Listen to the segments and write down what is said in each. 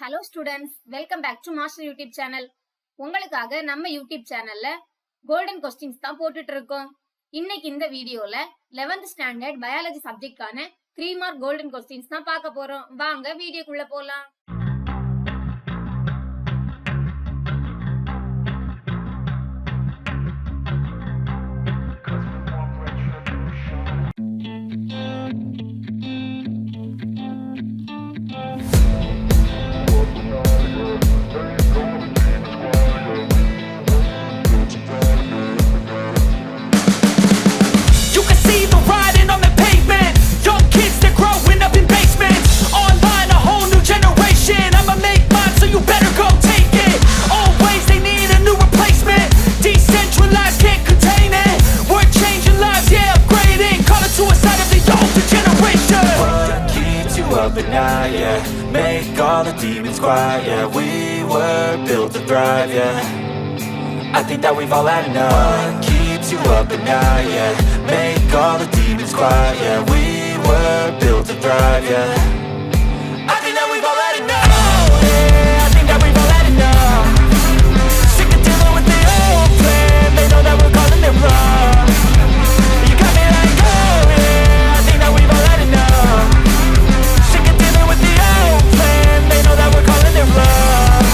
Hello students, welcome back to Master YouTube channel. உங்களுக்காக நம்ம YouTube channelல golden questions தான் போட்டுட்டு இருக்கோம். இன்னைக்கு இந்த வீடியோல 11th standard biology subjectக்கான 3 mark golden questions தான் பார்க்க போறோம். வாங்க வீடியோக்குள்ள போலாம். At night, yeah. Make all the demons quiet, yeah. We were built to thrive, yeah. I think that we've all had enough. What keeps you up at night, yeah. Make all the demons quiet, yeah. We were built to thrive, yeah. I think that we've all had enough. Yeah, I think that we've all had enough. Sick of dealing with the old plan. They know that we're calling it wrong. You got me like, oh yeah. I think that we've all had enough. They know that we're calling it love.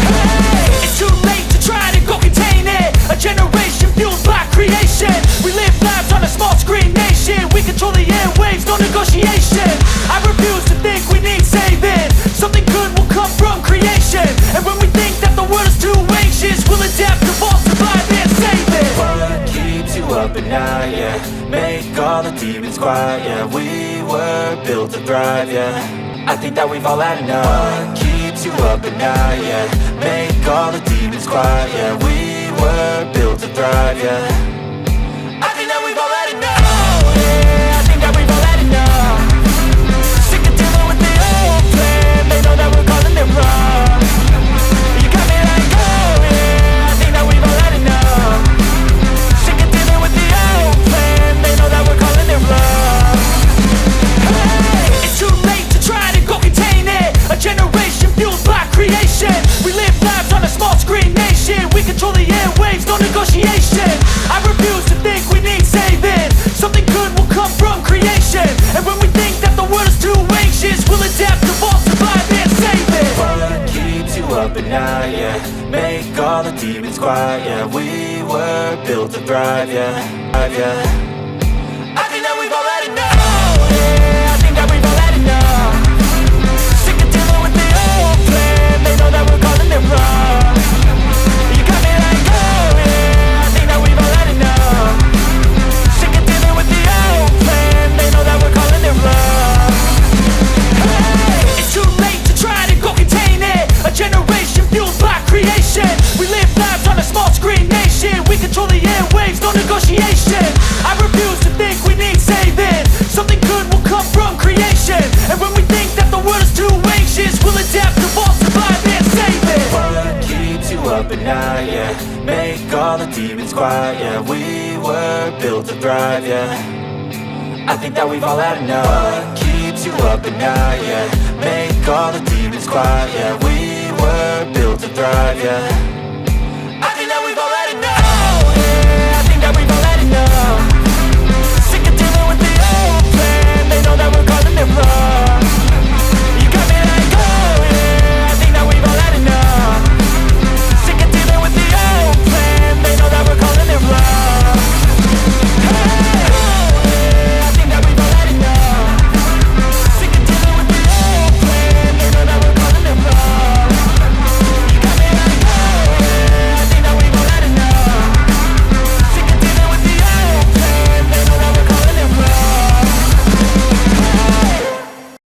Hey, it's too late to try to go contain it. A generation fueled by creation. We live lives on a small screen nation. We control the airwaves, no negotiation. I refuse to think we need saving. Something good will come from creation. And when we think that the world is too anxious, we'll adapt, evolve, survive and save it. What keeps you up at night, yeah. Make all the demons quiet, yeah. We were built to thrive, yeah. I think that we've all had enough. What keeps you up at night, yeah. Make all the demons quiet, yeah. We were built to thrive, yeah. I think that we've all had enough. Yeah, I think that we've all had enough. Sick of dealing with the old plan. They know that we're calling it wrong. You got me like, oh yeah. I think that we've all had enough. Sick of dealing with the old plan. They know that we're calling it wrong. Hey, it's too late to try to go contain it. A generation fueled by creation. We live lives on a small screen nation. We control the airwaves, no negotiation. I refuse to think we need saving. Something good will come from creation. And when we think that the world is too anxious, we'll adapt, evolve, survive and save it. What keeps you up at night, yeah. Make all the demons quiet, yeah. We were built to thrive, yeah. Yeah. I think that we've all had enough. Yeah, I think that we've all had enough. Sick of dealing with the old plan. They know that we're calling it wrong. You got me like, oh yeah. I think that we've all had enough. Sick of dealing with the old plan. They know that we're calling it wrong. Hey, it's too late to try to go contain it. A generation fueled by creation. We live lives on a small screen nation. We control the airwaves, no negotiation. I refuse to think we need saving. Something good will come from creation. And when we think that the world is too anxious, we'll adapt, evolve, survive and save it. What keeps you up at night, yeah. Make all the demons quiet, yeah. We were built to thrive, yeah. I think that we've all had enough. What keeps you up at night, yeah. Make all the demons quiet, yeah. We were built to thrive, yeah. I think that we've all had enough. Yeah, I think that we've all had enough. Sick of dealing with the old plan. They know that we're calling it wrong. You got me like, oh yeah. I think that we've all had enough. Sick of dealing with the old plan. They know that we're calling it wrong. Hey, oh yeah. I think that we've all had enough. Sick of dealing with the old plan. They know that we're calling it wrong. You got me like, oh yeah. I think that we've all had enough. Sick of dealing with the old plan. They know that we're calling it wrong.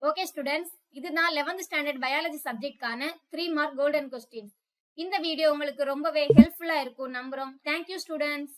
Okay students, இது நான் 11th standard biology subjectக்கான 3 mark golden questions. இந்த video உங்களுக்கு ரொம்பவே ஹெல்ப்ஃபுல்லா இருக்கும் நம்புறோம். Thank you students.